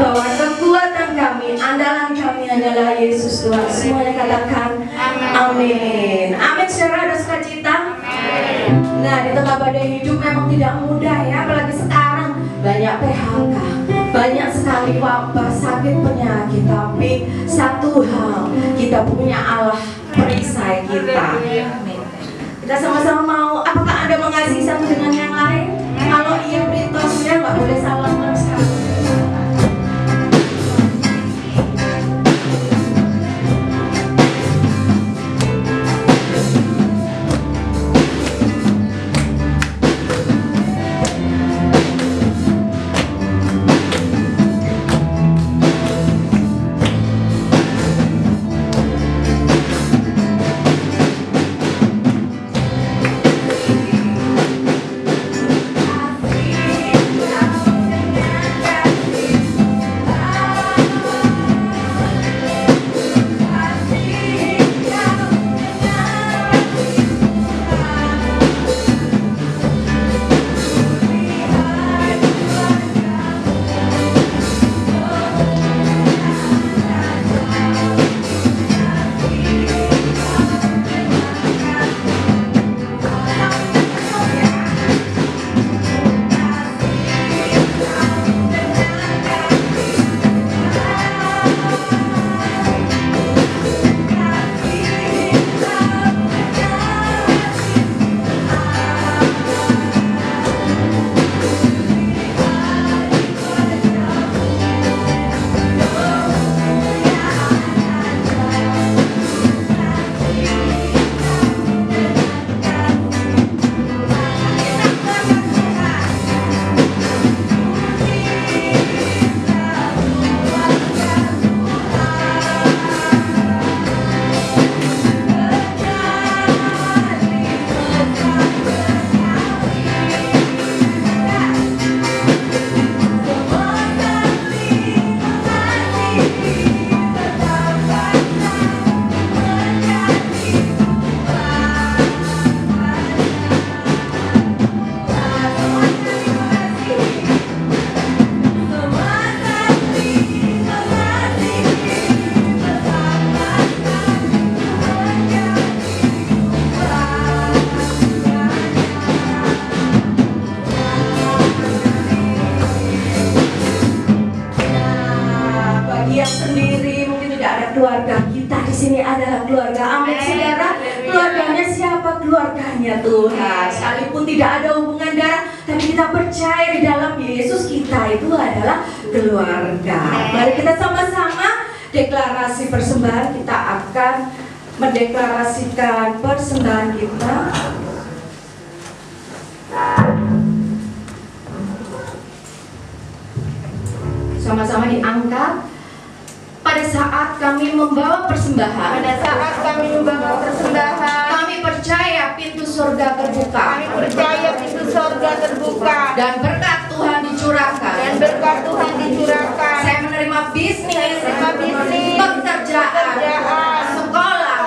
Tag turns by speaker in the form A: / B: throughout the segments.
A: bahwa kekuatan kami, andalan kami adalah Yesus Tuhan. Semuanya katakan amin. Amin. Saudara, ada sukacita? Nah, di tengah badai hidup memang tidak mudah ya, apalagi sekarang banyak PHK, banyak sekali wabah, sakit, penyakit. Tapi satu hal, kita punya Allah perisai kita. Kita sama-sama mau, apakah Anda mengasihi satu dengan yang lain? Kalau iya, beri tosnya, nggak boleh salaman sekali. Keluarga kita di sini adalah keluarga. Amin, saudara. Keluarganya siapa? Keluarganya Tuhan. Sekalipun tidak ada hubungan darah, tapi kita percaya di dalam Yesus kita itu adalah keluarga. Mari kita sama-sama deklarasi persembahan. Kita akan mendeklarasikan persembahan kita. Sama-sama diangkat. Pada saat kami membawa persembahan, kami percaya pintu surga terbuka. Dan berkat Tuhan dicurahkan. Saya menerima bisnis, pekerjaan, sekolah,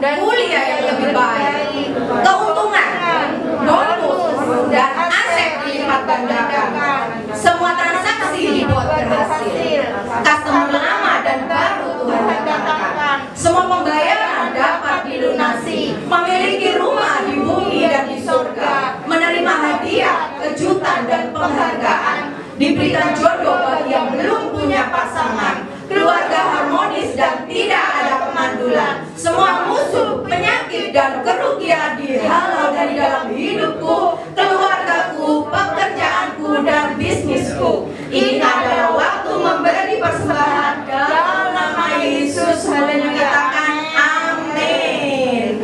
A: dan kuliah yang lebih baik, keuntungan, bonus, dan aset dilipat gandakan. Semua transaksi dibuat berhasil. Customer lama dan baru Tuhan datangkan. Semua pembayaran dapat dilunasi. Memiliki rumah di bumi dan di surga. Menerima hadiah, kejutan dan penghargaan. Diberikan jodoh bagi yang belum punya pasangan. Keluarga harmonis dan tidak ada kemandulan. Semua musuh, penyakit dan kerugian dihalau dari dalam hidupku, keluargaku, pekerjaanku dan bisnisku. Ini adalah waktu memberi persembahan dalam nama Yesus. Haleluya, katakan amin.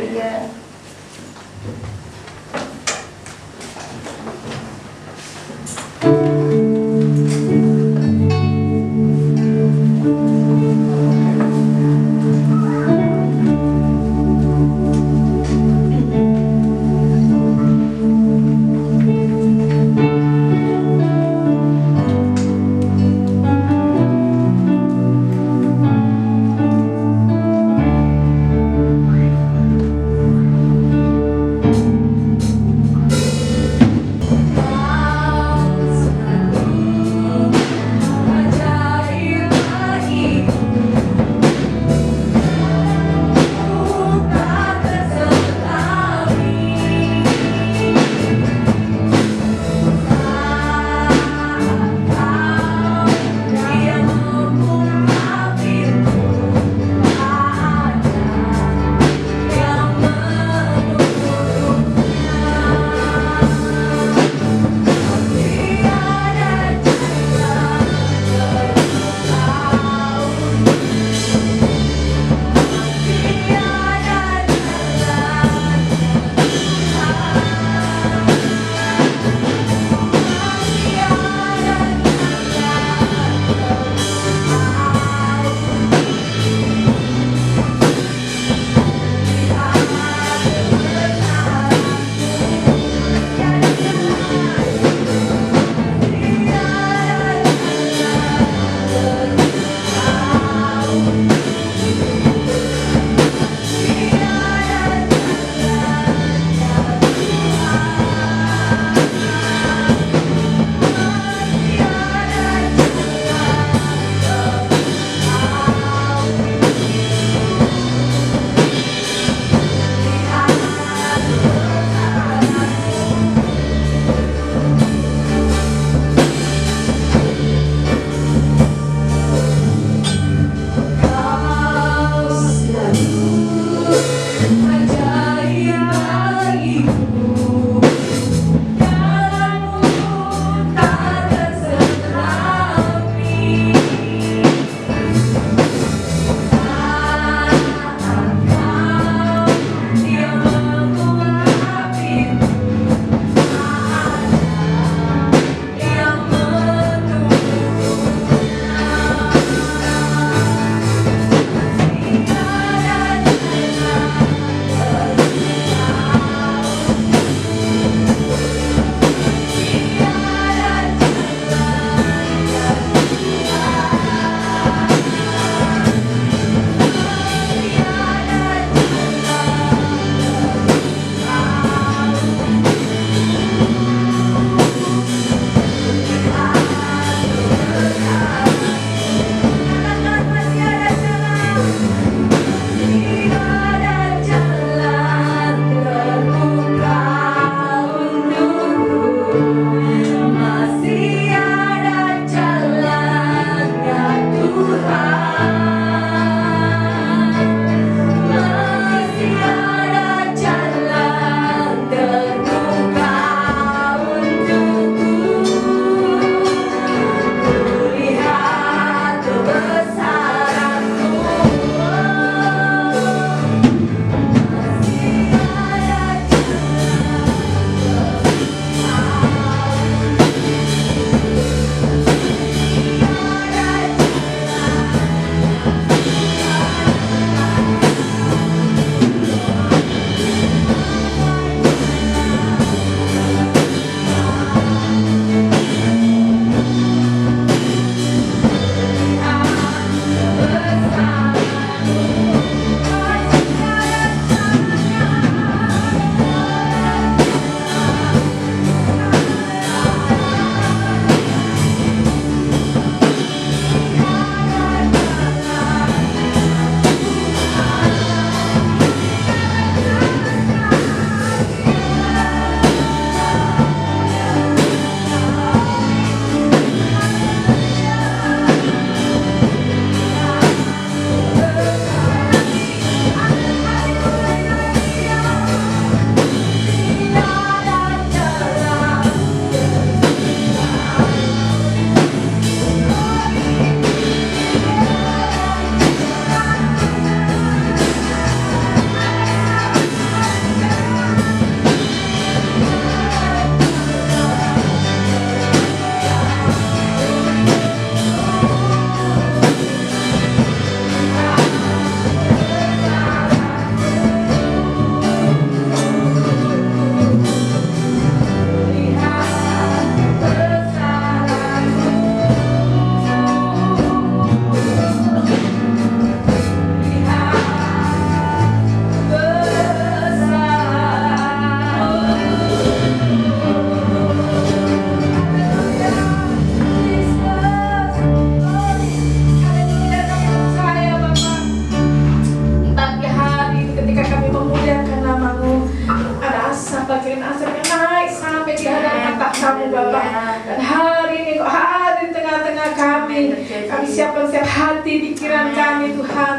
B: Kami siapkan setiap hati, pikiran kami Tuhan.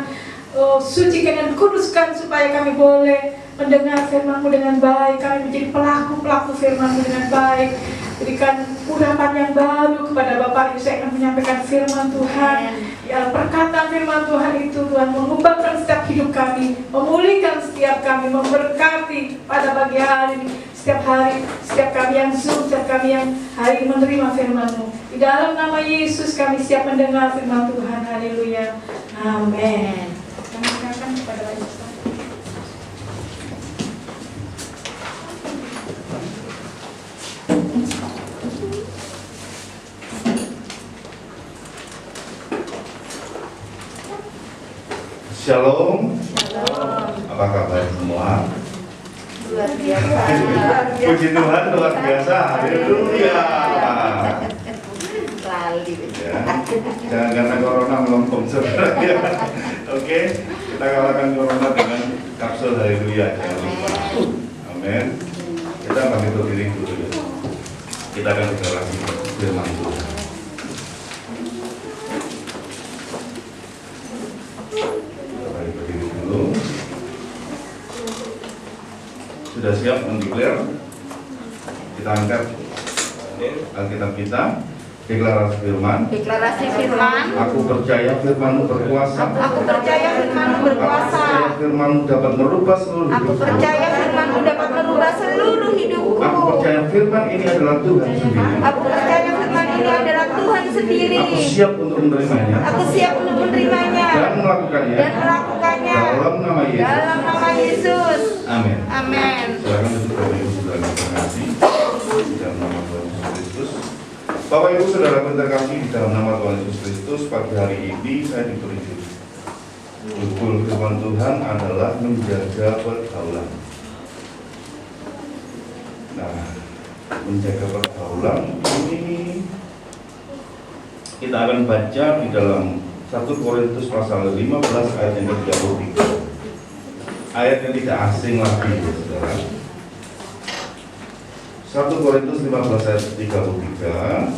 B: Sucikan dan kuduskan supaya kami boleh mendengar firman-Mu dengan baik. Kami menjadi pelaku-pelaku firman-Mu dengan baik. Berikan urapan yang baru kepada Bapak Yesus yang menyampaikan firman Tuhan. Ya, perkataan firman Tuhan itu Tuhan mengubahkan setiap hidup kami, memulihkan setiap kami, memberkati pada pagi hari ini. Setiap hari, setiap kami yang setiap kami yang hari menerima firman-Mu. Di dalam nama Yesus kami siap mendengar firman Tuhan. Haleluya. Amin. Kami serahkan kepada Bapak Yesus.
C: Shalom. Apa kabar semua?
D: Luar biasa.
C: Puji Tuhan, luar biasa. Haleluya. Ya. Jangan karena corona melompong saudara. Oke, kita kalahkan corona dengan kapsul haleluya. Jangan lupa. Amin. Kita bangkit berdiri dulu ya. Kita akan deklarasi firman Tuhan. Berdiri dulu. Sudah siap mendeklar? Kita angkat Alkitab kita. Deklarasi firman.
D: Deklarasi firman.
C: Aku percaya firman-Mu berkuasa.
D: Aku percaya firman-Mu berkuasa.
C: Aku percaya firman-Mu dapat merubah seluruh
D: Aku
C: hidupku.
D: percaya firman-Mu dapat merubah seluruh hidupku.
C: Aku percaya firman ini adalah Tuhan sendiri.
D: Aku percaya firman ini adalah Tuhan sendiri.
C: Aku siap untuk menerimanya.
D: Aku siap untuk menerimanya
C: Dan melakukannya.
D: dan melakukannya
C: Dalam nama Yesus.
D: dalam nama Yesus.
C: Amin.
D: Amin.
C: Silakan untuk Bapak Ibu Saudara yang terkasih di dalam nama Tuhan Yesus Kristus. Bapak Ibu Saudara yang terkasih di dalam nama Tuhan Yesus Kristus, pagi hari ini saya diberi judul firman Tuhan adalah menjaga pergaulan. Nah, menjaga pergaulan ini kita akan baca di dalam 1 Korintus pasal 15 ayat yang ke-33. Ayat yang tidak asing lagi, saudara. 1 Korintus 15 ayat 33.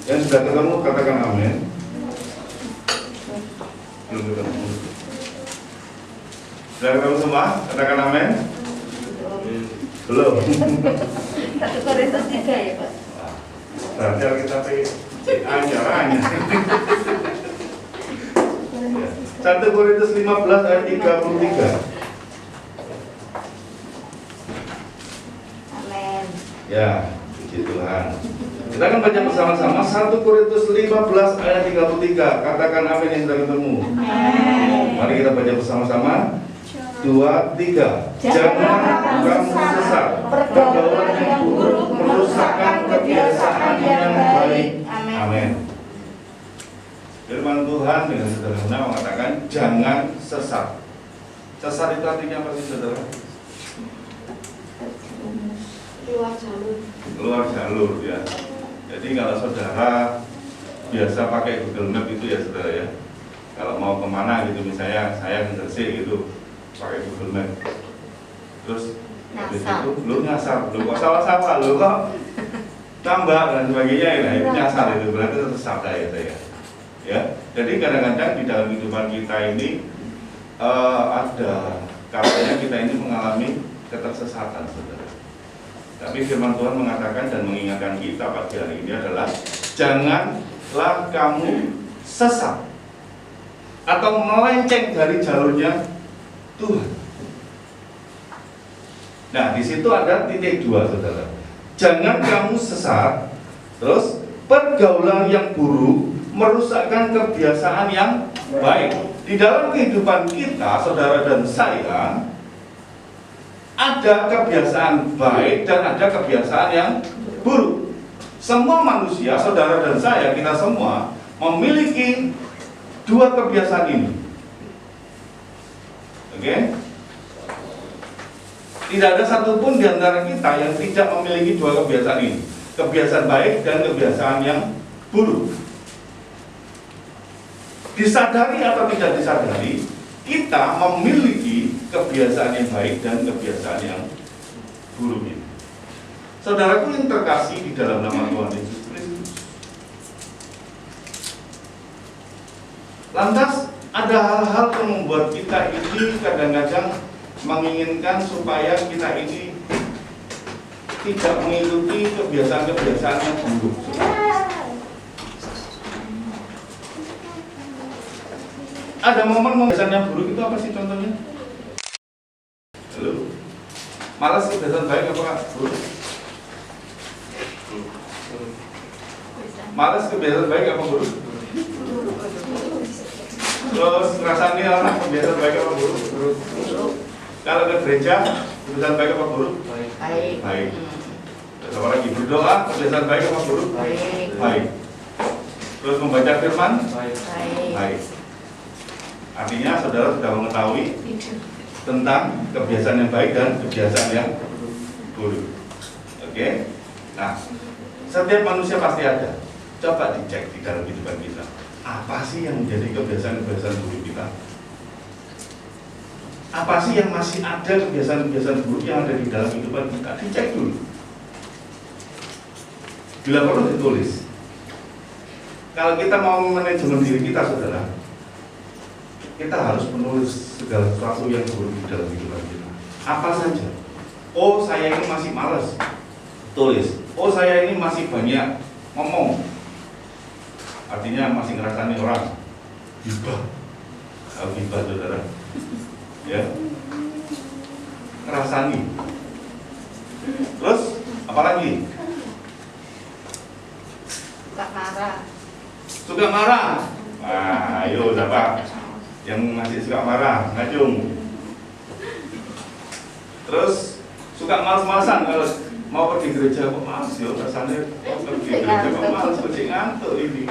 C: Yang sudah ketemu katakan amin. Belum ketemu. Sudah ketemu semua? Katakan amin. Belum.
D: 1 Korintus 3 ya Pak.
C: Belajar kita acaranya. 1 Korintus 15 ayat 33.
D: Amin.
C: Ya, puji Tuhan. Kita akan baca bersama-sama 1 Korintus 15 ayat 33. Katakan amin yang sudah ketemu. Mari kita baca bersama-sama. 2, 3. Jangan kamu sesat. Pergaulan yang buruk merusakkan kebiasaan yang baik. Amin. Firman Tuhan dengan sederhana mengatakan jangan sesat. Sesat itu artinya apa sih saudara? Keluar jalur ya. Jadi kalau saudara biasa pakai Google Map itu ya saudara ya. Kalau mau kemana gitu misalnya saya ke Gresik gitu pakai Google Map. Terus habis itu lu nyasar, lu kok salah-salah, lu kok tambah dan sebagainya ya. Nah, itu nyasar itu berarti sesat saya. Ya, jadi kadang-kadang di dalam kehidupan kita ini ada kalanya kita ini mengalami ketersesatan, saudara. Tapi firman Tuhan mengatakan dan mengingatkan kita pada hari ini adalah janganlah kamu sesat atau melenceng dari jalurnya Tuhan. Nah, di situ ada titik 2, saudara. Jangan kamu sesat, terus pergaulan yang buruk merusakkan kebiasaan yang baik. Di dalam kehidupan kita, saudara dan saya, ada kebiasaan baik dan ada kebiasaan yang buruk. Semua manusia, saudara dan saya, kita semua memiliki dua kebiasaan ini. Oke? Tidak ada satupun di antara kita yang tidak memiliki dua kebiasaan ini. Kebiasaan baik dan kebiasaan yang buruk. Disadari atau tidak disadari, kita memiliki kebiasaan yang baik dan kebiasaan yang buruk ini. Saudaraku yang terkasih di dalam nama Tuhan Yesus Kristus, Lantas ada hal-hal yang membuat kita ini kadang-kadang menginginkan supaya kita ini tidak mengikuti kebiasaan-kebiasaan yang buruk. Ada momen kebiasaan yang buruk itu apa sih contohnya? Halo? Malas kebiasaan baik apa buruk? Malas kebiasaan baik apa buruk? Terus rasanya orang kebiasaan baik apa buruk? Kalau ke gereja, kebiasaan baik apa buruk? Baik. Sama lagi berdoa, kebiasaan baik apa buruk? Baik. Terus membaca firman? Baik. Artinya saudara sudah mengetahui tentang kebiasaan yang baik dan kebiasaan yang buruk. Oke? Nah, setiap manusia pasti ada. Coba dicek di dalam kehidupan kita. Apa sih yang menjadi kebiasaan-kebiasaan buruk kita? Apa sih yang masih ada kebiasaan-kebiasaan buruk yang ada di dalam kehidupan kita? Dicek dulu. Bila perlu ditulis. Kalau kita mau manajemen diri kita, saudara, kita harus menulis segala sesuatu yang buruk di dalam kehidupan kita. Apa saja? Oh, saya ini masih malas. Tulis. Oh, saya ini masih banyak ngomong. Artinya masih ngerasani orang. Gibah. Kalau gibah, saudara. Ya. Ngerasani. Terus, apa lagi?
D: Suka marah.
C: Suka marah. Nah, ayo siapa yang masih suka marah, ngacung. Terus suka malas-malasan kalau mau pergi gereja kok malas ya, rasanya pergi gereja kok malas, kok ngantuk ini.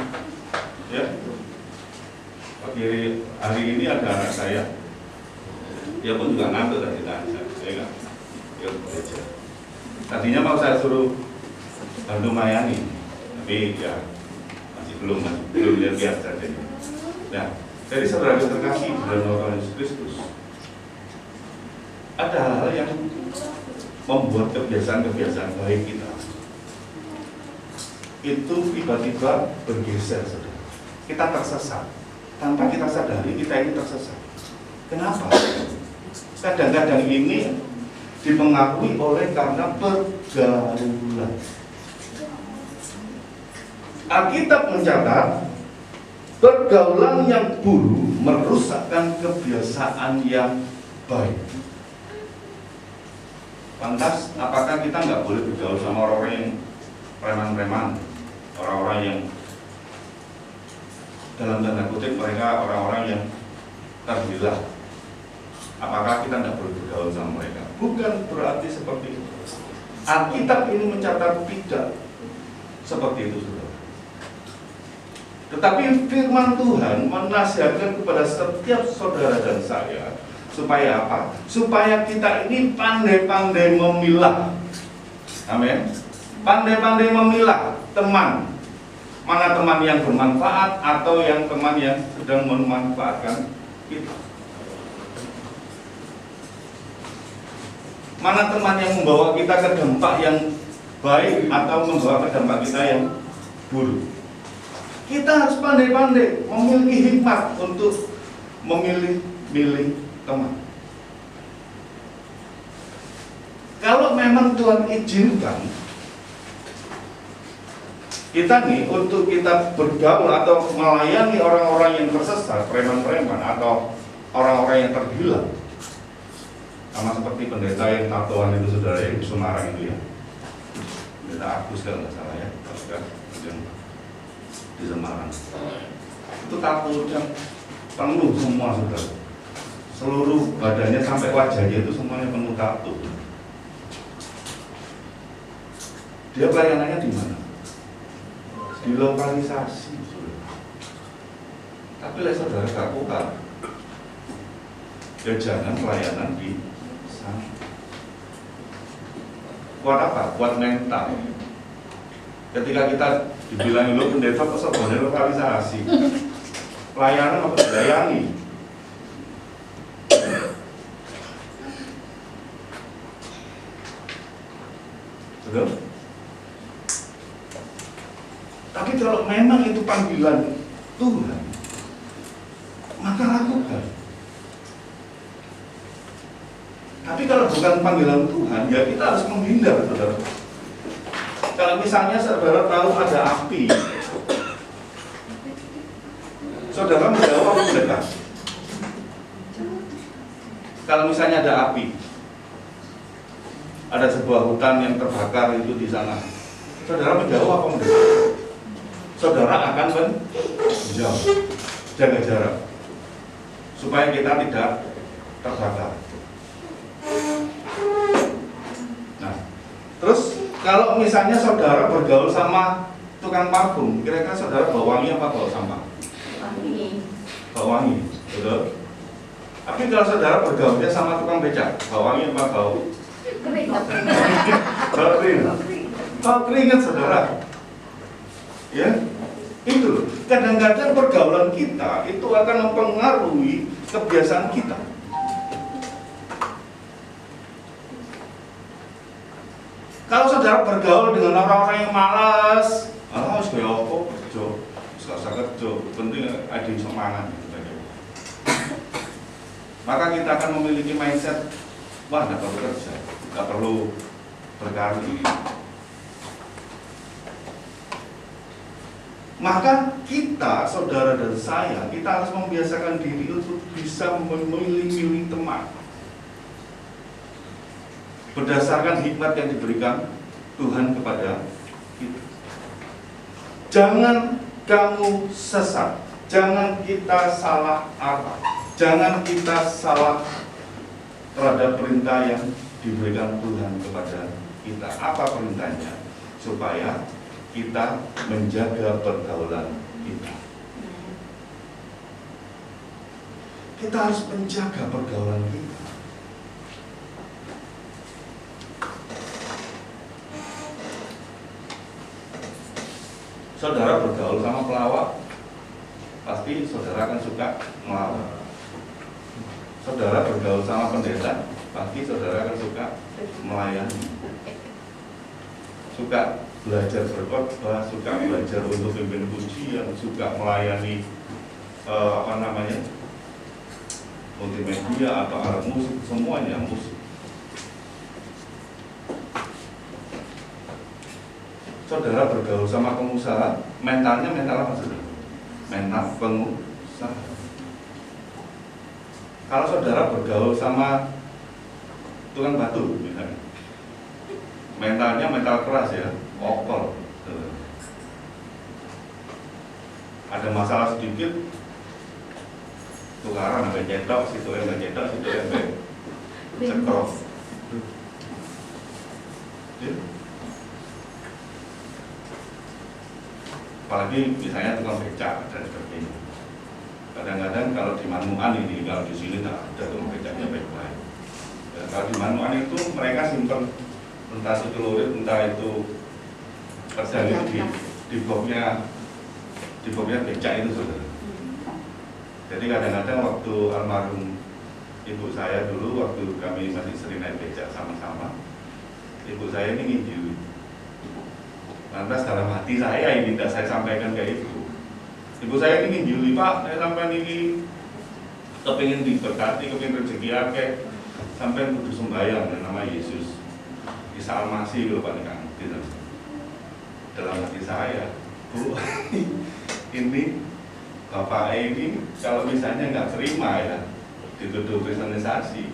C: Ya. Pagi hari ini ada anak saya, dia pun juga ngantuk tadi saya nggak ikut gereja. Tadinya mau saya suruh bantu melayani, tapi ya masih belum lihat saja. Nah, jadi saudara terkasih dalam Tuhan Yesus Kristus, ada hal yang membuat kebiasaan-kebiasaan baik kita itu tiba-tiba bergeser, saudara. Kita tersesat tanpa kita sadari, kita ini tersesat. Kenapa? Kadang-kadang ini dipengaruhi oleh karena pergaulan. Alkitab mencatat pergaulan yang buruk merusakkan kebiasaan yang baik. Lantas, apakah kita nggak boleh bergaul sama orang-orang yang preman-preman, orang-orang yang dalam tanda kutip mereka orang-orang yang tergila? Apakah kita nggak boleh bergaul sama mereka? Bukan berarti seperti itu. Alkitab ini mencatat tidak seperti itu, saudara. Tetapi firman Tuhan menasihatkan kepada setiap saudara dan saya supaya apa? Supaya kita ini pandai-pandai memilah. Amin. Pandai-pandai memilah teman. Mana teman yang bermanfaat atau yang teman yang sedang memanfaatkan kita. Mana teman yang membawa kita ke dampak yang baik atau membawa ke dampak kita yang buruk. Kita harus pandai-pandai memiliki hikmat untuk memilih teman. Kalau memang Tuhan izinkan kita nih untuk kita bergaul atau melayani orang-orang yang tersesat, preman-preman atau orang-orang yang tergila, sama seperti pendeta yang tatoan itu, saudara, yang di Semarang itu ya, pendeta Agus kalau nggak salah ya, yang di Semarang itu tato yang penuh semua, saudara, seluruh badannya sampai wajahnya itu semuanya penuh tato. Dia pelayanannya di mana? Di lokalisasi, saudara. Tapi lah saudara gak kuat, ya jangan pelayanan di sana. Kuat apa? Kuat mental. Ketika kita dibilang lo pendeta kok sebenarnya lokalisasi, pelayanan apa dilayani? Betul? Tapi kalau memang itu panggilan Tuhan, Tapi kalau bukan panggilan Tuhan, ya kita harus menghindar, saudara. Kalau misalnya saudara tahu ada api, saudara menjauh atau mendekat? Kalau misalnya ada api, ada sebuah hutan yang terbakar itu di sana, saudara menjauh atau mendekat? Saudara akan menjauh, jaga jarak, supaya kita tidak terbakar. Nah, terus kalau misalnya saudara bergaul sama tukang parfum, kira-kira saudara bawa wangi apa bawa sampah? Bawa wangi, betul? Tapi kalau saudara bergaulnya sama tukang becak, bawa wangi apa bau? Bau keringat. Bau keringat, saudara. Ya, itu loh. Kadang-kadang pergaulan kita itu akan mempengaruhi kebiasaan kita. Kalau saudara bergaul dengan orang-orang yang malas, harus kayak apa, kerja, selasa kerja, penting ada yang semangat, maka kita akan memiliki mindset, wah nggak perlu kerja, nggak perlu berkarir. Maka kita, saudara dan saya, kita harus membiasakan diri untuk bisa memilih-milih teman berdasarkan hikmat yang diberikan Tuhan kepada kita. Jangan kamu sesat, jangan kita salah arah, jangan kita salah terhadap perintah yang diberikan Tuhan kepada kita. Apa perintahnya? Supaya kita menjaga pergaulan kita. Kita harus menjaga pergaulan kita. Saudara bergaul sama pelawak, pasti saudara akan suka melawak. Saudara bergaul sama pendeta, pasti saudara akan suka melayani. Suka belajar berkhotbah, suka belajar untuk pimpin pujian, suka melayani multimedia atau alat musik, semuanya musik. Saudara bergaul sama pengusaha, mentalnya mental apa saudara? Mental pengusaha. Kalau saudara bergaul sama tukang batu, misalnya, mentalnya mental keras ya, okol. Ada masalah sedikit, tukaran, sampai cetok, situ yang cetok, situ yang cekrok. Apalagi misalnya tukang becak dan sebagainya. Kadang-kadang kalau di Manuan ini, kalau di sini tak ada tukang becaknya baik-baik. Ya, kalau di Manuan itu mereka simpen entah itu lurit, entah itu terjadi di boxnya becak itu saudara. Jadi kadang-kadang waktu almarhum ibu saya dulu, waktu kami masih sering naik becak sama-sama, ibu saya ini nginjil. Lantas dalam hati saya ini tidak saya sampaikan kayak itu. Ibu saya ini nginjili, Pak, saya sampai ini kepingin diberkati, kepingin rezeki akeh, sampai kudu sembahyang dan nama Yesus. Isa Al-Masih loh Pak Nikang. Gitu. Dalam hati saya, Bu, ini Bapak ini kalau misalnya nggak terima ya, dituduh kristenisasi,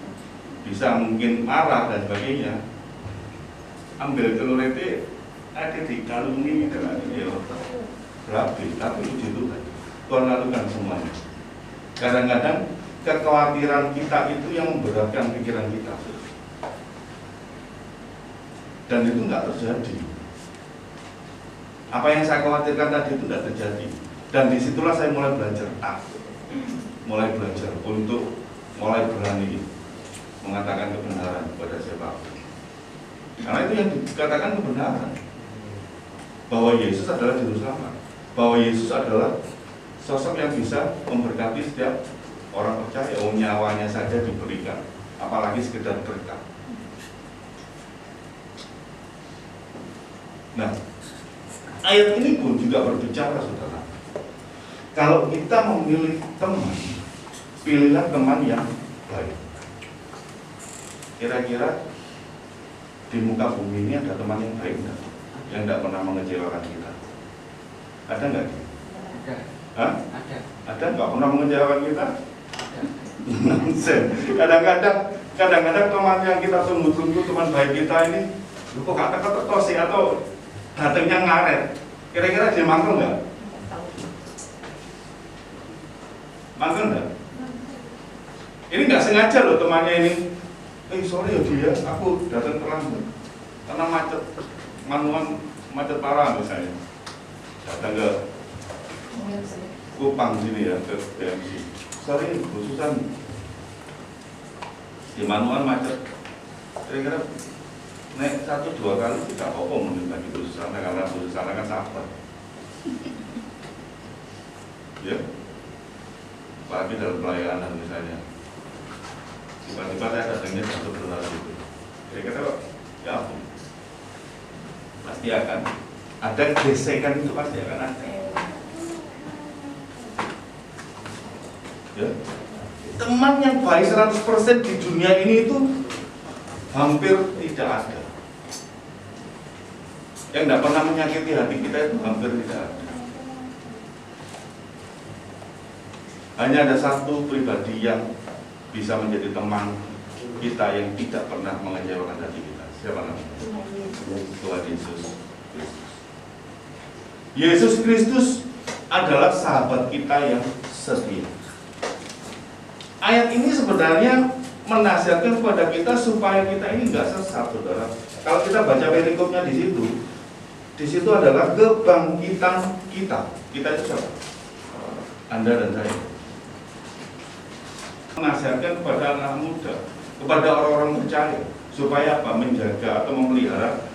C: bisa mungkin marah dan sebagainya. Ambil telur itu ada di kalungi dengan dia rapi, tapi puji Tuhan Tuhan lakukan semuanya. Kadang-kadang kekhawatiran kita itu yang memberatkan pikiran kita, dan itu nggak terjadi. Apa yang saya khawatirkan tadi itu nggak terjadi, dan disitulah saya mulai belajar mulai belajar untuk mulai berani mengatakan kebenaran kepada siapapun, karena itu yang dikatakan kebenaran. Bahwa Yesus adalah juru selamat, bahwa Yesus adalah sosok yang bisa memberkati setiap orang percaya. Nyawanya saja diberikan, apalagi sekedar berkat. Nah, ayat ini pun juga berbicara, saudara, kalau kita memilih teman, pilihlah teman yang baik. Kira-kira di muka bumi ini ada teman yang baik enggak? Yang tidak pernah mengecewakan kita? Ada nggak?
E: Ada.
C: Hah?
E: Ada.
C: Ada nggak pernah mengecewakan kita?
E: Ada.
C: Kadang-kadang teman yang kita tunggu-tunggu, teman baik kita ini, lu kok kata-kata tosi atau datangnya ngaret. Kira-kira dia mangkel nggak? Mangkel nggak? Ini nggak sengaja loh temannya ini. Sorry ya dia, aku datang terlambat karena macet, manuan macet parah misalnya. Datang ke Kupang sini ya, ke BMC. Sorry, khususan di manuan macet. Kira-kira naik 1-2 kali tidak apa-apa mungkin bagi khususan karena khususan kan sabar. Ya, apalagi dalam pelayanan misalnya. Tiba-tiba saya datangnya jam 11 itu. Kira-kira ya ampun, pasti akan ada gesekan, itu pasti akan ada. Ya. Teman yang baik 100% di dunia ini itu hampir tidak ada. Yang tidak pernah menyakiti hati kita itu hampir tidak ada. Hanya ada satu pribadi yang bisa menjadi teman kita yang tidak pernah mengecewakan hati kita. Siapa namanya? Tuhan Yesus Kristus. Yesus Kristus adalah sahabat kita yang setia. Ayat ini sebenarnya menasihatkan kepada kita supaya kita ini nggak sesat, saudara. Kalau kita baca perikopnya di situ adalah kebangkitan kita. Kita itu siapa? Anda dan saya. Menasihatkan kepada anak muda, kepada orang-orang percaya, supaya apa? Menjaga atau memelihara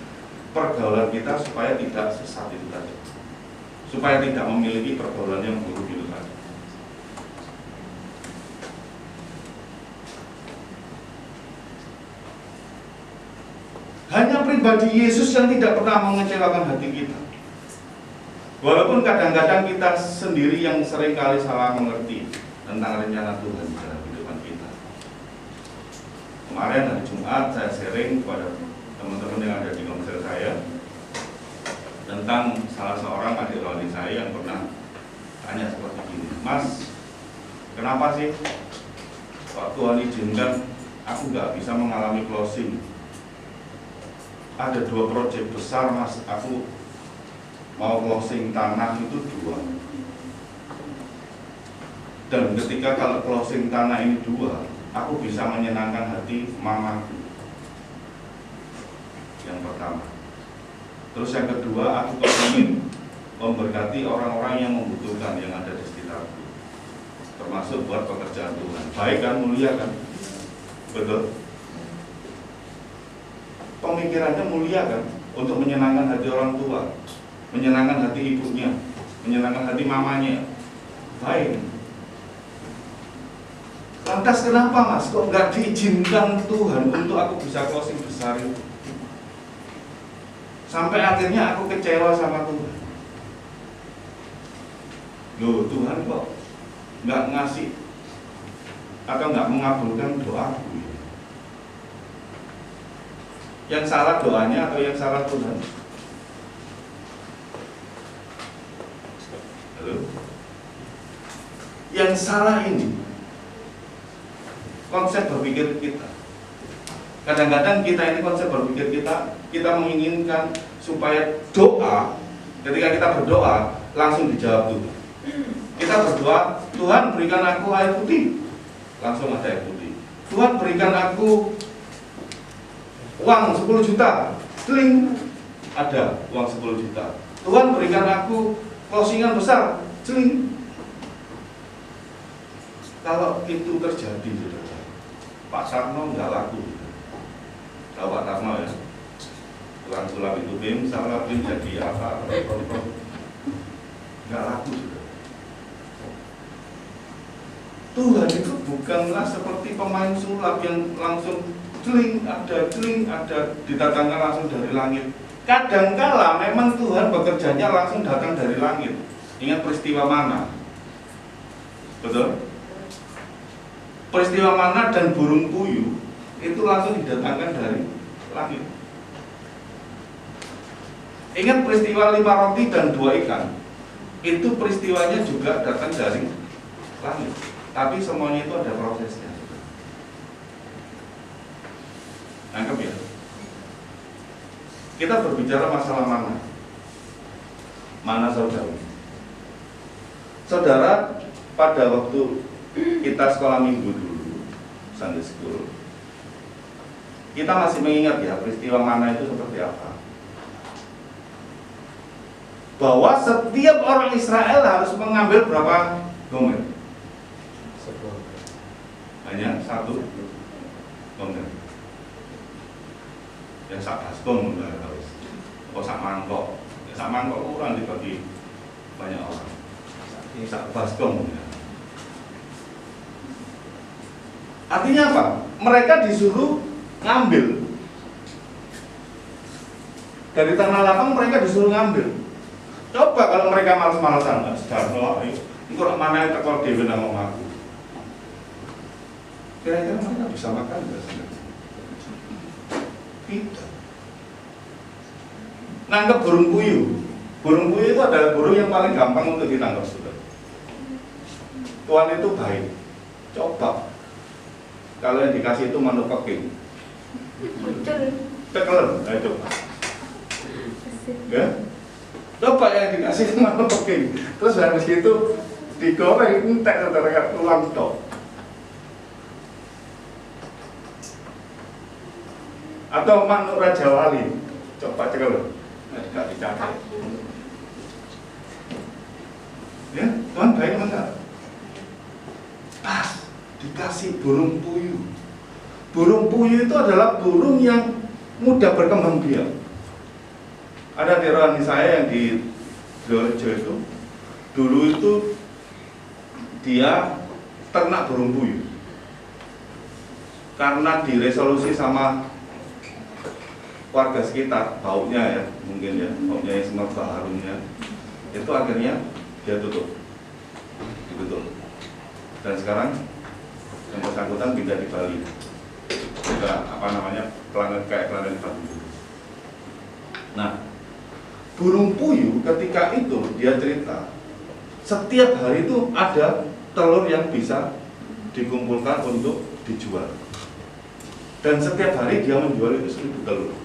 C: pergaulan kita supaya tidak sesat itu tadi, supaya tidak memiliki pergaulan yang buruk itu tadi. Hanya pribadi Yesus yang tidak pernah mengecewakan hati kita. Walaupun kadang-kadang kita sendiri yang seringkali salah mengerti tentang rencana Tuhan dalam kehidupan kita. Kemarin hari Jumat saya sharing kepada teman-teman yang ada di komsel saya tentang salah seorang adik rohani saya yang pernah tanya seperti ini, Mas, kenapa sih Pak Tuhan izinkan aku nggak bisa mengalami closing? Ada 2 proyek besar, Mas, aku mau closing tanah itu 2. Dan ketika kalau closing tanah ini 2, aku bisa menyenangkan hati mamaku. Yang pertama. Terus yang kedua, aku ingin memberkati orang-orang yang membutuhkan yang ada di sekitarku, termasuk buat pekerjaan Tuhan. Baik kan, mulia kan? Betul? Pemikirannya mulia kan? Untuk menyenangkan hati orang tua, menyenangkan hati ibunya, menyenangkan hati mamanya. Baik. Lantas kenapa, Mas, kok nggak diizinkan Tuhan untuk aku bisa closing besar itu? Sampai akhirnya aku kecewa sama Tuhan. Loh, Tuhan kok nggak ngasih atau nggak mengabulkan doaku? Yang salah doanya atau yang salah Tuhan? Halo? Yang salah ini konsep berpikir kita. Kadang-kadang kita ini konsep berpikir kita menginginkan supaya doa, ketika kita berdoa langsung dijawab Tuhan. Kita berdoa, Tuhan berikan aku air putih, langsung ada air putih. Tuhan berikan aku uang 10 juta, celing, ada uang 10 juta. Tuhan berikan aku closingan besar, celing. Kalau itu terjadi, saudara, Pak Sarno nggak laku. Tahu Pak Sarno ya? Tukang sulap itu BIM, salah BIM jadi apa? Nggak laku, saudara. Tuhan itu bukanlah seperti pemain sulap yang langsung celing ada, didatangkan langsung dari langit. Kadangkala memang Tuhan bekerjanya langsung datang dari langit. Ingat peristiwa mana? Betul? Peristiwa mana dan burung puyuh itu langsung didatangkan dari langit. Ingat peristiwa 5 roti dan 2 ikan, itu peristiwanya juga datang dari langit. Tapi semuanya itu ada prosesnya. Anggap ya. Kita berbicara masalah mana? Mana saudara? Saudara, pada waktu kita sekolah minggu dulu, Sunday School, kita masih mengingat ya peristiwa mana itu seperti apa. Bahwa setiap orang Israel harus mengambil berapa gomer? Hanya 1 gomer. Ya sak baskom harus. Kok sak mangkok? Ya sak mangkok kurang dibagi banyak orang. Ini sak baskom. Ya. Artinya apa? Mereka disuruh ngambil dari tanah lapang, mereka disuruh ngambil. Coba kalau mereka malas-malasan, Sedarno, ayo, engkau mana yang tekor dewi nama aku. Kira-kira mereka bisa makan nggak sih? Tidak. Nangkep burung puyuh. Burung puyuh itu adalah burung yang paling gampang untuk ditangkap, sudah. Tuhan itu baik. Coba. Kalau yang dikasih itu manuk peking. Cekelen, nah itu. Ya? Coba yang dikasih manuk peking. Terus habis itu digoreng, entek saudara tulang tok. Atau manuk Raja Wali, coba cekelen. Nah, dicapai. Ya, Tuhan baik enggak? Pas dikasih burung puyuh. Burung puyuh itu adalah burung yang mudah berkembang biak. Ada di rohani saya yang di Dojo itu, dulu itu dia ternak burung puyuh. Karena diresolusi sama warga sekitar, baunya ya, mungkin ya, baunya yang sempat harumnya, itu akhirnya dia ditutup. Dan sekarang yang bersangkutan pindah di Bali, juga apa namanya, kayak planet Bali. Nah, burung puyuh ketika itu dia cerita, setiap hari itu ada telur yang bisa dikumpulkan untuk dijual. Dan setiap hari dia menjual itu 1000 telur.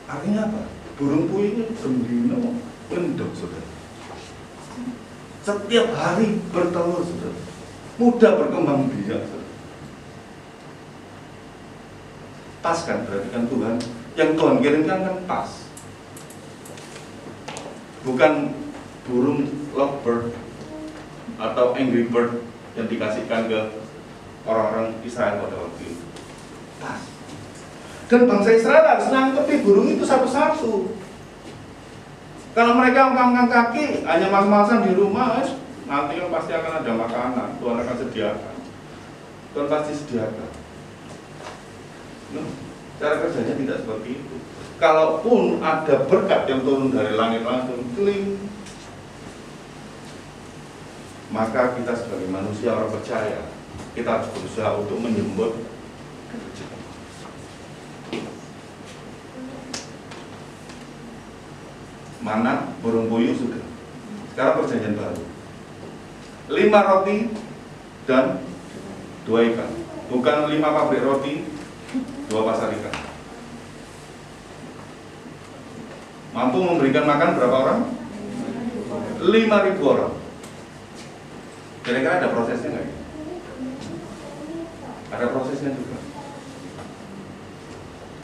C: Artinya apa? Burung puyuh ini sembino endok, saudara. Setiap hari bertelur, saudara. Mudah berkembang biak, saudara. Pas kan, berarti kan Tuhan, yang Tuhan kirimkan kan pas. Bukan burung lovebird atau angry bird yang dikasihkan ke orang-orang Israel pada waktu itu. Pas. Dan bangsa Israel harus nangkepi burung itu satu-satu. Kalau mereka angkat kaki, hanya mas-masan di rumah, nanti kan pasti akan ada makanan. Tuhan akan sediakan. Tuhan pasti sediakan. Nah, cara kerjanya tidak seperti itu. Kalaupun ada berkat yang turun dari langit langsung, kling, maka kita sebagai manusia orang percaya, kita harus berusaha untuk menyambut kebenaran. Mana burung puyuh sudah. Sekarang perjanjian baru. 5 roti dan 2 ikan. Bukan 5 pabrik roti, 2 pasar ikan. Mampu memberikan makan berapa orang? 5.000 orang. Kira-kira ada prosesnya nggak? Ada prosesnya juga.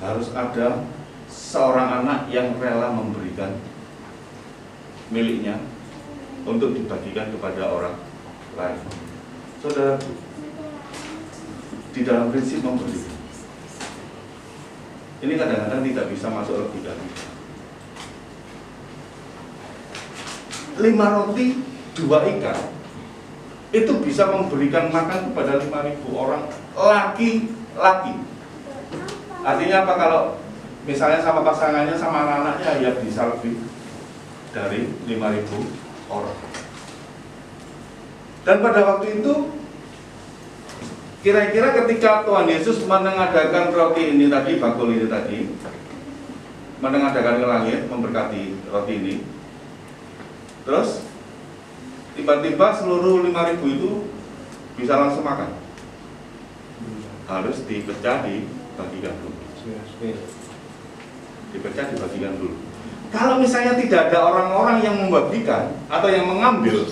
C: Harus ada seorang anak yang rela memberikan miliknya untuk dibagikan kepada orang lain. Saudara, di dalam prinsip memberi, ini kadang-kadang tidak bisa masuk logika. 5 roti, 2 ikan itu bisa memberikan makan kepada 5.000 orang laki-laki. Artinya apa? Kalau misalnya sama pasangannya, sama anak-anaknya, ya bisa lebih dari 5.000 orang. Dan pada waktu itu Kira-kira ketika Tuhan Yesus mengadakan roti ini tadi, bakul ini tadi, mengadakan ke langit, memberkati roti ini, terus tiba-tiba seluruh 5.000 itu bisa langsung makan? Harus dipecah, dibagikan dulu. Dipecah, dibagikan dulu. Kalau misalnya tidak ada orang-orang yang membagikan atau yang mengambil,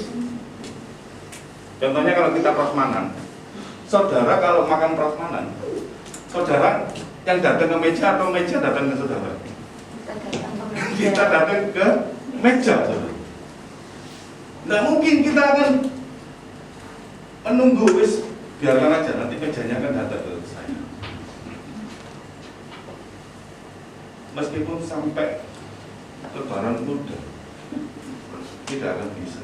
C: contohnya kalau kita prasmanan, saudara kalau makan prasmanan, saudara yang datang ke meja atau meja datang ke saudara? Kita datang ke meja, saudara. Nggak mungkin kita akan menunggu, wis biarkan aja nanti mejanya akan datang ke saya. Meskipun sampai Lebaran muda, tidak akan bisa.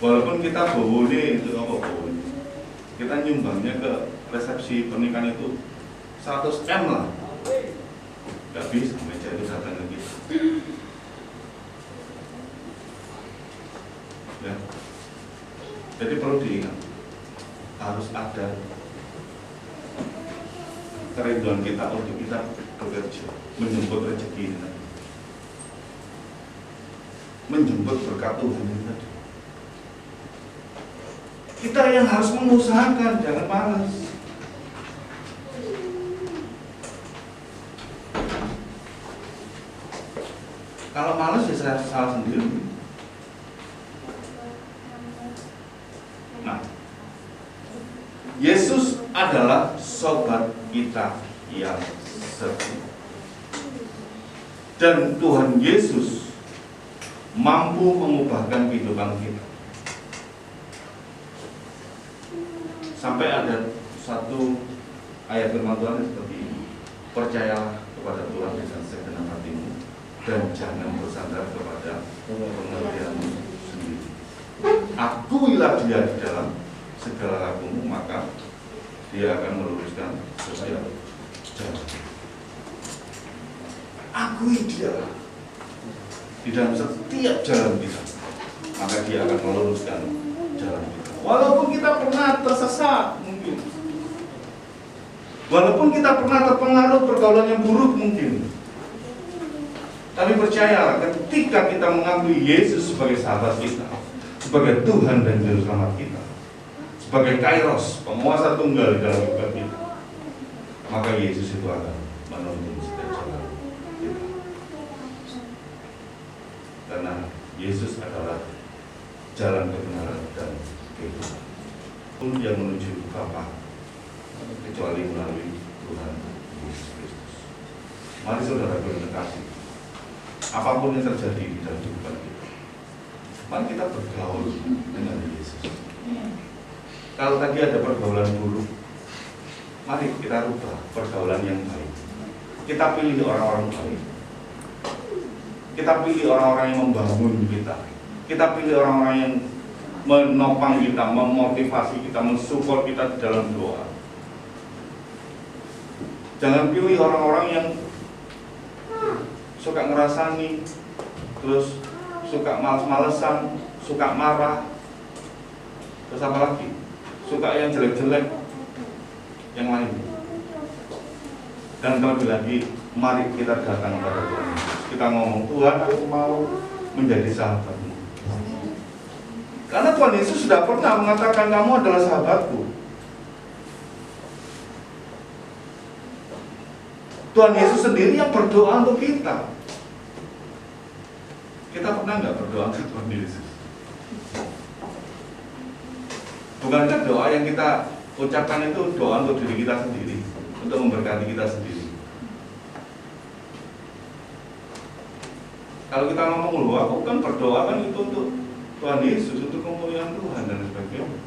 C: Walaupun kita bawa itu apa bawa, kita nyumbangnya ke resepsi pernikahan itu 100 M lah, nggak bisa meja itu datang ke kita. Ya. Jadi perlu diingat, harus ada kerinduan kita untuk kita bekerja, menjemput rezeki ini tadi, menjemput berkat Tuhan ini tadi. Kita yang harus mengusahakan, jangan malas. Kalau malas ya saya salah sendiri. Nah, Yesus adalah sobat kita yang setia. Dan Tuhan Yesus mampu mengubahkan kehidupan kita. Sampai ada satu ayat firman Tuhan seperti ini. Percayalah kepada Tuhan dengan segenap hatimu dan jangan bersandar kepada pengertianmu sendiri. Akuilah dia di dalam segala lakumu, maka dia akan meluruskan setiap jalan. Akui dia di dalam setiap jalan kita, maka dia akan meluruskan jalan kita. Walaupun kita pernah tersesat mungkin, walaupun kita pernah terpengaruh pergaulan yang buruk mungkin, tapi percayalah, ketika kita mengakui Yesus sebagai sahabat kita, sebagai Tuhan dan Juru Selamat kita, sebagai Kairos, penguasa tunggal di dalam hidup kita, maka Yesus itu akan menuntun setiap jalan kita. Karena Yesus adalah jalan kebenaran dan kehidupan. Pun yang menuju ke Bapa kecuali melalui Tuhan Yesus Kristus. Mari saudara berkasih, apapun yang terjadi di dalam kehidupan kita, mari kita bergaul dengan Yesus. Kalau tadi ada pergaulan buruk, mari kita rubah pergaulan yang baik. Kita pilih orang-orang baik. Kita pilih orang-orang yang membangun kita. Kita pilih orang-orang yang menopang kita, memotivasi kita, mensupport kita di dalam doa. Jangan pilih orang-orang yang suka ngerasani, terus suka males-malesan, suka marah, terus apa lagi? Suka yang jelek-jelek, yang lain. Dan terlebih lagi, mari kita datang kepada Tuhan Yesus. Kita ngomong, Tuhan, aku mau menjadi sahabatmu. Karena Tuhan Yesus sudah pernah mengatakan kamu adalah sahabatku. Tuhan Yesus sendiri yang berdoa untuk kita. Kita pernah nggak berdoa untuk Tuhan Yesus? Bukankah doa yang kita ucapkan itu doa untuk diri kita sendiri, untuk memberkati kita sendiri? Kalau kita ngomong, loh, aku kan berdoa kan itu untuk Tuhan Yesus, untuk kemuliaan Tuhan dan sebagainya.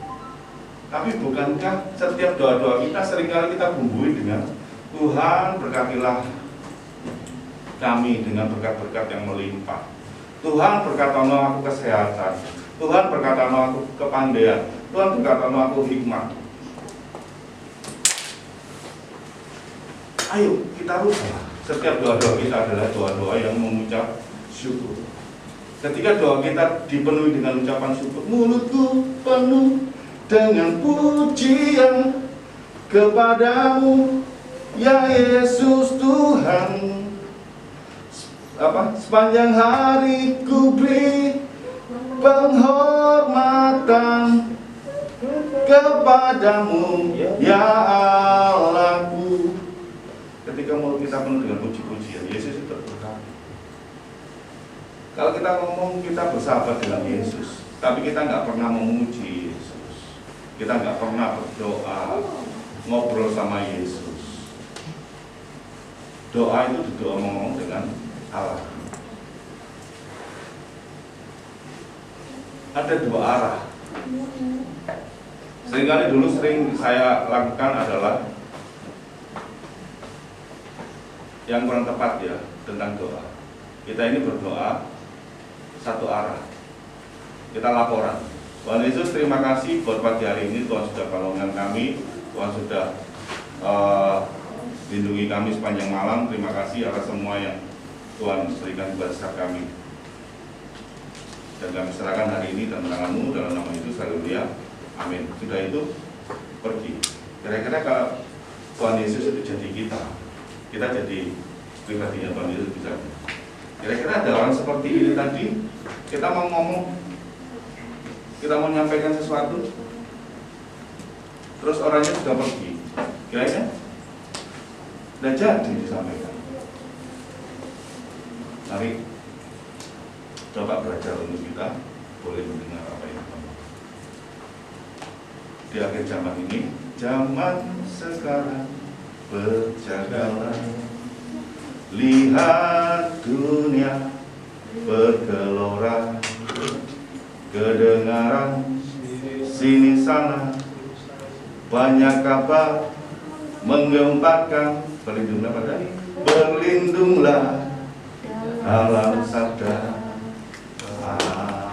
C: Tapi bukankah setiap doa-doa kita seringkali kita bumbui dengan Tuhan berkatilah kami dengan berkat-berkat yang melimpah. Tuhan berkatakan aku kesehatan. Tuhan berkatakan aku kepandaian. Tuhan berkatakan aku hikmah. Ayo kita rubah. Setiap doa-doa kita adalah doa-doa yang mengucap syukur. Ketika doa kita dipenuhi dengan ucapan syukur, mulutku penuh dengan pujian kepadamu, ya Yesus Tuhan. Sepanjang hari ku beri penghormatan kepadamu, ya Allahku. Ketika mulut kita penuh dengan puji-pujian, Yesus itu berkata. Kalau kita ngomong kita bersahabat dengan Yesus, tapi kita nggak pernah memuji Yesus, kita nggak pernah berdoa, ngobrol sama Yesus. Doa itu doa ngomong dengan Allah. Ada dua arah. Seringkali dulu saya lakukan adalah yang kurang tepat ya tentang doa. Kita ini berdoa satu arah. Kita laporan. Tuhan Yesus, terima kasih buat pagi hari ini Tuhan sudah kalongan kami, Tuhan sudah lindungi kami sepanjang malam. Terima kasih atas semua yang Tuhan berikan kepada setiap kami. Dan kami serahkan hari ini dalam tangan-Mu, dalam nama Yesus, haleluya, amin. Sudah itu pergi. Kira-kira kalau Tuhan Yesus itu jadi kita jadi pribadinya Tuhan Yesus bisa. Kira-kira ada orang seperti ini tadi, kita mau ngomong, kita mau menyampaikan sesuatu, terus orangnya sudah pergi, kira-kira tidak jadi disampaikan. Mari coba belajar untuk kita boleh mendengar apa yang kita mau. Di akhir zaman ini, zaman sekarang, berjagalah, lihat dunia bergelora, kedengaran sini sana, banyak kabar menggemparkan. Berlindunglah dalam sabda Allah.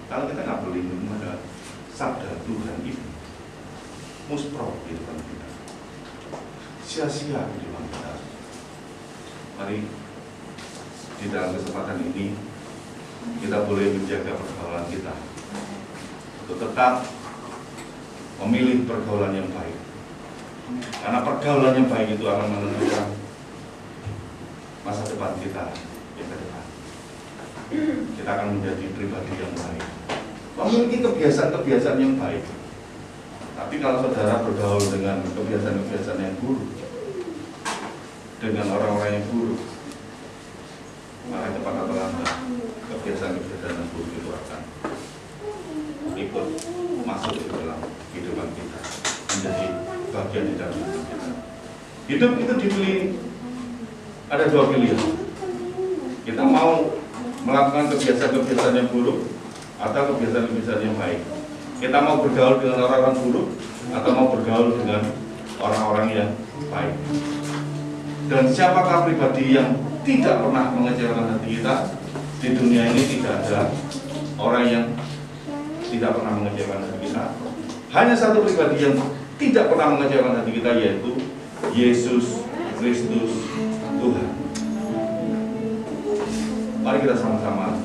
C: Kalau kita nggak berlindung pada sabda Tuhan itu, muspro kehidupan kita, sia-sia kehidupan kita. Mari di dalam kesempatan ini kita boleh menjaga pergaulan kita untuk tetap memilih pergaulan yang baik, karena pergaulan yang baik itu akan menentukan masa depan kita yang ke depan. Kita akan menjadi pribadi yang baik, memiliki kebiasaan-kebiasaan yang baik. Tapi kalau saudara bergaul dengan kebiasaan-kebiasaan yang buruk, dengan orang-orang yang buruk, maka cepat atau lambat kebiasaan-kebiasaan yang buruk itu akan ikut masuk ke dalam kehidupan kita, menjadi bagian di dalam hidup kita. Hidup itu dipilih, ada dua pilihan. Kita mau melakukan kebiasaan-kebiasaan yang buruk atau kebiasaan-kebiasaan yang baik. Kita mau bergaul dengan orang-orang buruk atau mau bergaul dengan orang-orang yang baik. Dan siapakah pribadi yang tidak pernah mengecewakan hati kita? Di dunia ini tidak ada orang yang tidak pernah mengecewakan hati kita. Hanya satu pribadi yang tidak pernah mengecewakan hati kita, yaitu Yesus Kristus Tuhan. Mari kita sama-sama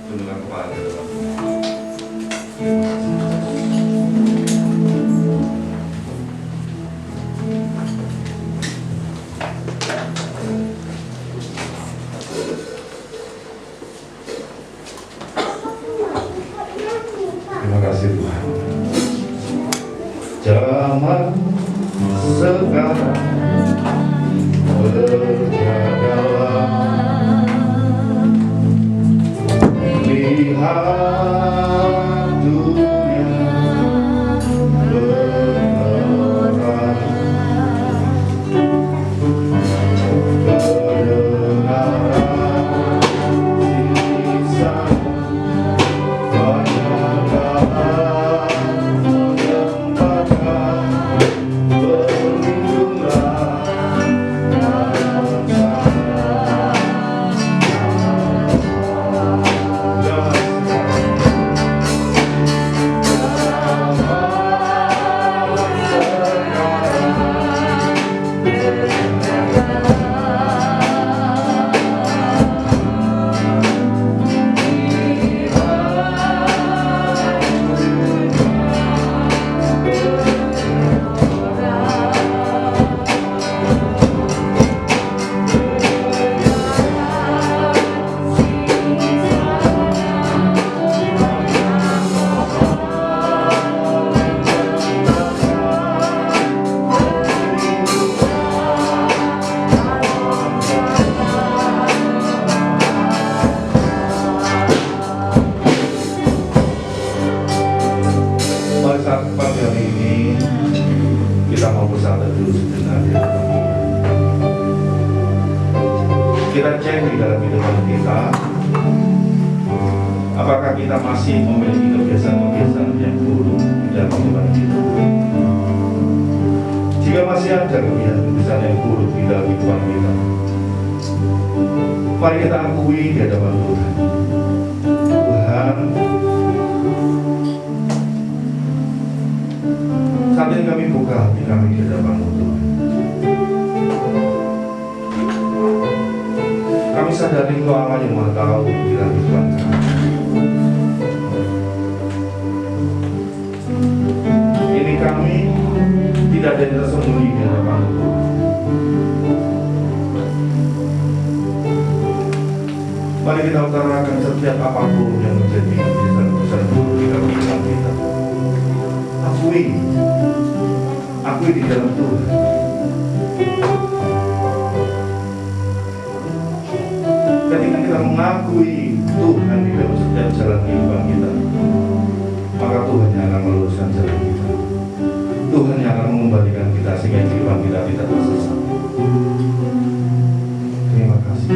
C: tundukkan kepala kita dalam doa. Terima kasih Tuhan. Zaman sekarang, berjagalah, lihat dunia bergelora, kedengaran sisa banyak kabar menggemparkan. Berlindunglah pagi hari ini kita mau bersandar dulu sejenak ya. Kita cek di dalam kehidupan kita, apakah kita masih memiliki kebiasaan-kebiasaan yang buruk di dalam kehidupan kita. Jika masih ada kebiasaan yang buruk di dalam kehidupan kita, mari kita akui di hadapan Tuhan. Tuhan, saat ini kami buka hati kami di hadapan-Mu, Tuhan. Kami sadari Engkau Allah yang Maha Tahu di dalam kehidupan kami. Ini kami tidak ada yang tersembunyi di hadapan-Mu, Tuhan. Mari kita utarakan setiap apapun yang menjadi kebiasaan-kebiasaan buruk di dalam kehidupan kita. Akui di dalam Tuhan. Ketika kita mengakui Tuhan di dalam setiap jalan kehidupan kita, maka Tuhan yang akan meluruskan jalan kita. Tuhan yang akan mengembalikan kita sehingga kehidupan kita tidak tersesat. Terima kasih.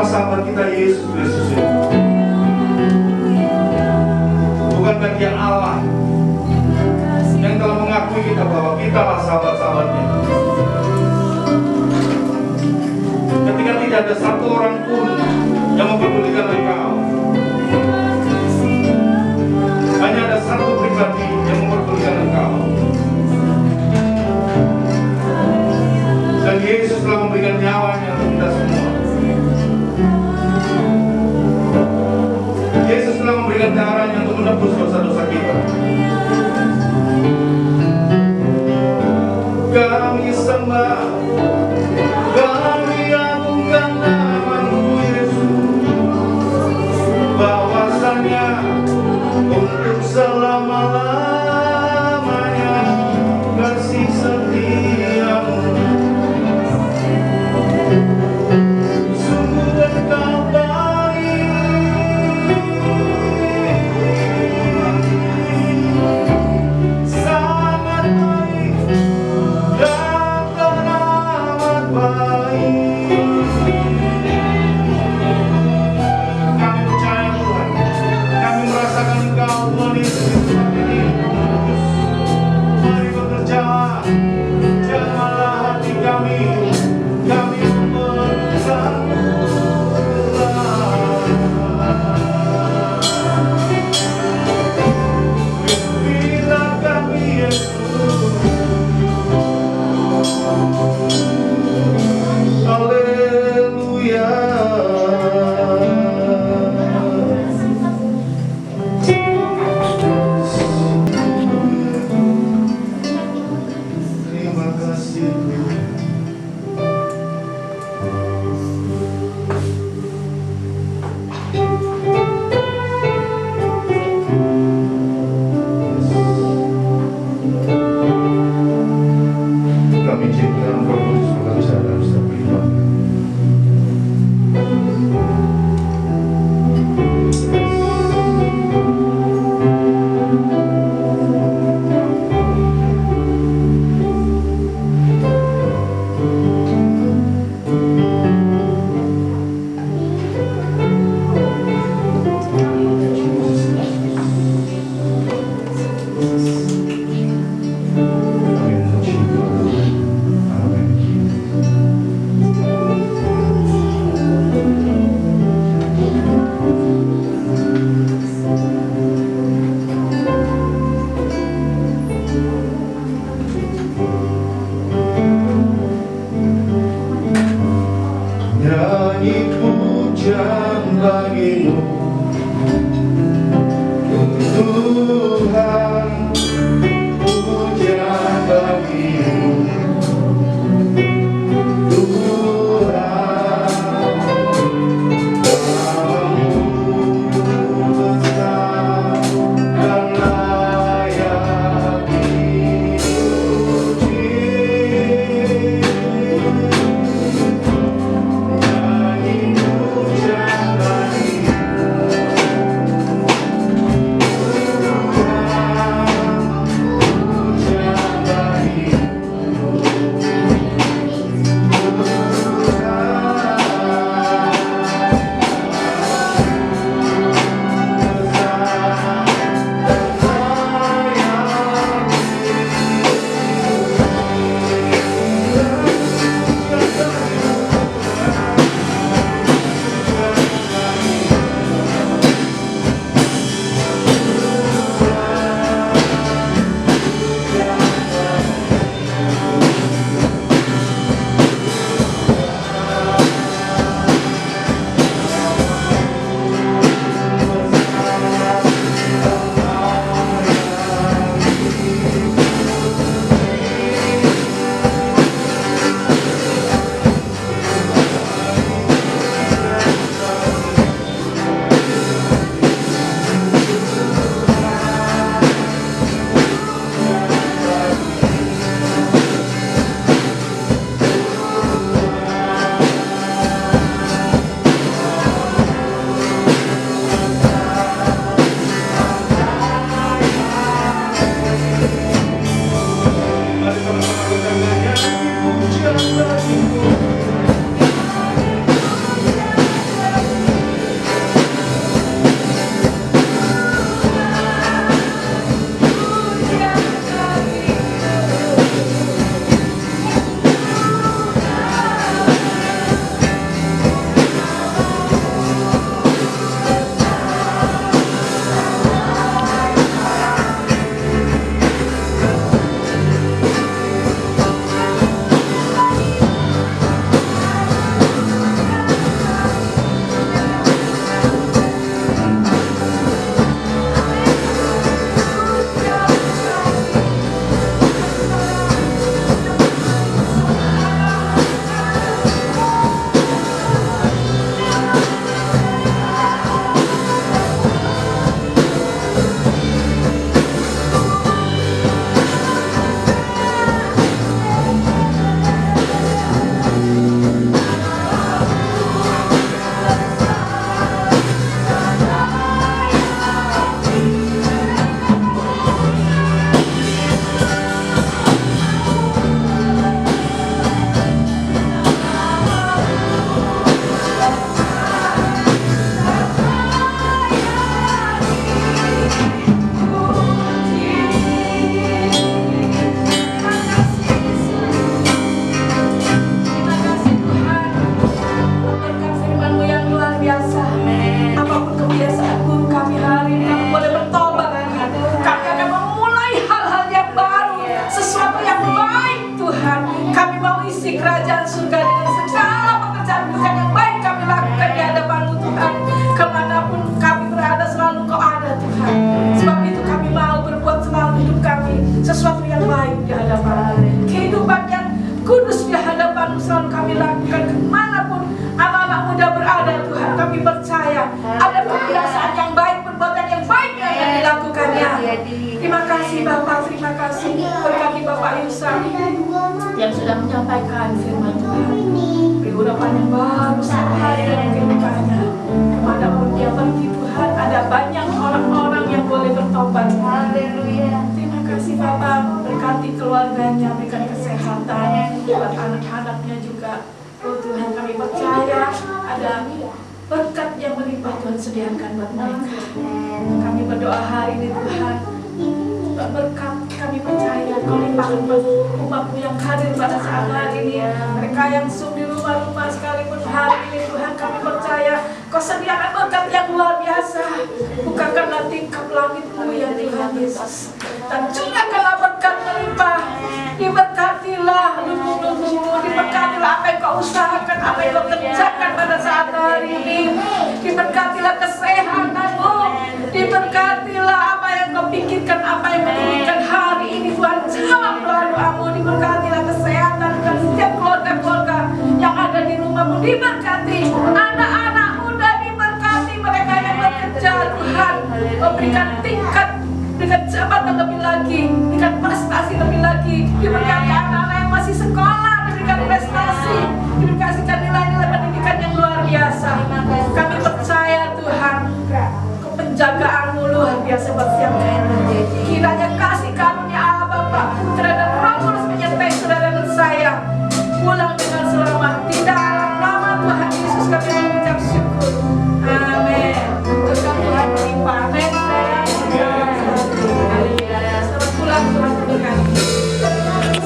C: Sahabat kita Yesus Kristus. Bukankah Dia Allah yang telah mengakui kita bahwa kita lah sahabat-sahabatnya? Ketika tidak ada satu orang pun yang mempedulikan engkau, hanya ada satu pribadi yang mempedulikan engkau, dan Yesus telah memberikan nyawanya untuk kita semua. Yesus telah memberikan darahnya untuk menebus dosa-dosa kita. Kami sembah, kami agungkan nama-Mu Yesus, bahwasanya untuk selama-lamanya kasih setia-Mu. Sungguh Engkau baik. pujian bagimu Tuhan, pujian bagimu Tuhan, namamu besar dan layak dipuji. Nyanyi pujian bagimu
B: yang sudah menyampaikan firman Tuhan. Beri urapan yang baru setiap hari dalam kehidupannya. Kemanapun dia pergi Tuhan, ada banyak orang-orang yang boleh bertobat. Haleluya. Terima kasih Bapak, berkati keluarganya, berikan kesehatan buat anak-anaknya juga. Oh Tuhan, kami percaya ada berkat yang melimpah Tuhan sediakan buat mereka. Kami berdoa hari ini Tuhan, berkat kami percaya Kau limpahkan umat-Mu yang hadir pada saat hari ini. Mereka yang di rumah-rumah sekalipun hari ini Tuhan, kami percaya Kau sediakan berkat yang luar biasa. Bukakanlah tingkap langit-Mu ya Tuhan Yesus, dan curahkanlah berkat melimpah. Diberkatilah lumbung-lumbung-Mu, diberkatilah apa yang Kau usahakan, apa yang Kau kerjakan pada saat pada hari ini. Diberkatilah kesehatanmu, diberkatilah apa yang kau pikirkan, apa yang kau inginkan hari ini. Tuhan, jawab doa-doamu. Diberkatilah kesehatan dan setiap keluarga-keluarga yang ada di rumahmu. Diberkati anak-anak muda, diberkati mereka yang bekerja. Tuhan, memberikan tingkat, berikan jabatan lebih lagi, berikan prestasi lebih lagi. Diberkati anak-anak yang masih sekolah, diberikan prestasi, diberikan nilai-nilai pendidikan yang luar biasa. Kami percaya Tuhan, penjagaanmu luar biasa buat setiap kami. Kiranya kasih karunia Allah Bapa, Putra dan Roh Kudus menyertai saudara dan saya pulang dengan selamat. Di dalam nama Tuhan Yesus kami